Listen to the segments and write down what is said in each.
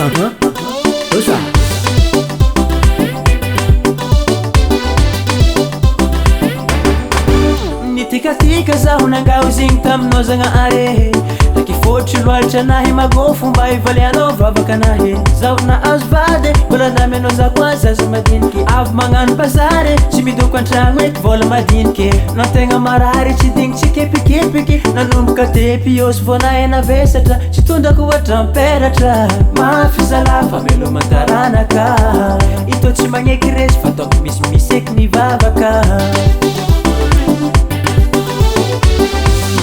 Osa Nitikatika zaho nangaozigny taminao zagnahary Takifotry loalitra anahy magofo mba ivalianao vavaka anahy Zaho nahazo vady mbola namenao zako azy azo madiniky Avy magnano bazary tsy midoko an-tragno eky vola madiniky Na tegna marary tsy digny tsy kepikipiky Nanomboka tepiosy vao nahena vesatra Tsy tondrako ohatra mperatra Mafy zalafa melo mantaranaka Ito tsy magneky resy fa taoko misimisy eky ny vavaka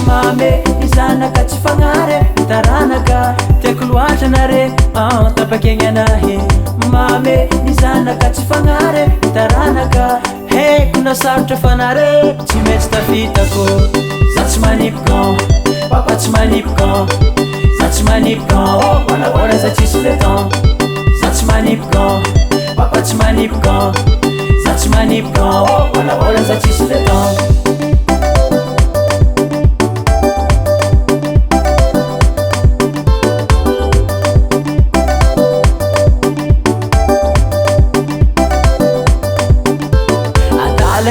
Mame izanaka tsy fagnare taranaka Tiako loatra nare tapakegny anahy Mame izanaka tsy fagnare taranaka Heko na sarotra fanare tsy mety tafitako Za tsy manipiko papa tsy manipiko Za tsy manipiko manahora za tsisy le temps Za tsy manipiko papa tsy manipiko Za tsy manipiko manahora za tsisy le temps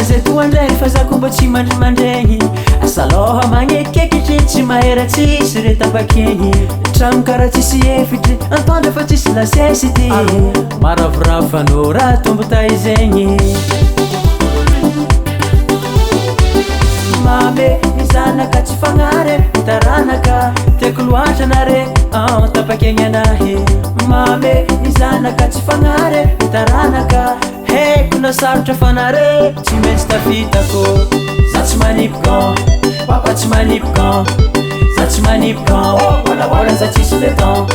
Zay toandray fa zako mba tsy mandrimandregny Asaloha magnekekitry tsy mahera tsisy re tapakegny Tragno karaha tsisy efitry Antondra fa tsisy lasesity Maravoravo fanao raha tombo taizegny Mame izanaka tsy fagnare taranaka Tiako loatra nare tapakegny anahy Mame izanaka tsy fagnare taranaka Heko na sarotra fanare tsy maintsy tafitako Za tsy manipiko papa tsy manipiko Za tsy manipiko manahora za tsisy le temps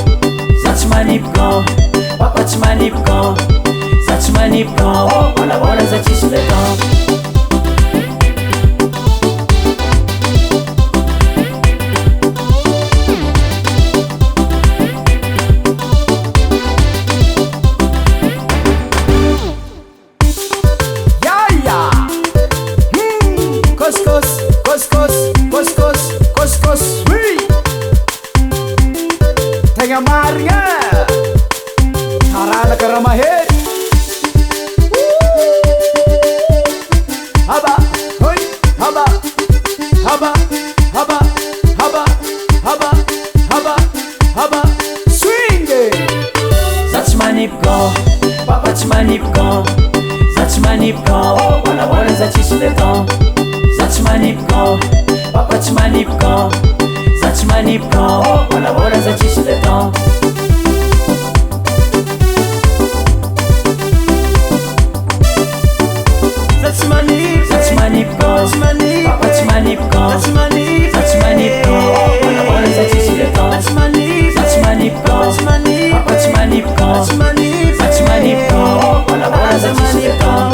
Za tsy manipiko papa tsy manipiko Za tsy manipiko manahora za tsisy le temps Tegna marigna taranaka raha mahery Haba, hoi, haba, haba, haba, haba, haba, haba, haba, swing Za tsy manipiko papa tsy manipiko Za tsy manipiko manahora za tsisy le temps Za tsy manipiko papa tsy manipiko Za tsy manipiko manahora za tsisy le temps Za tsy manipiko papa tsy manipiko Za tsy manipiko manahora za tsisy le temps Za tsy manipiko papa tsy manipiko Za tsy manipiko manahora za tsisy le temps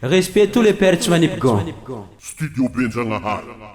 Respect tous les pères tsy manipiko Studio Benjagnahary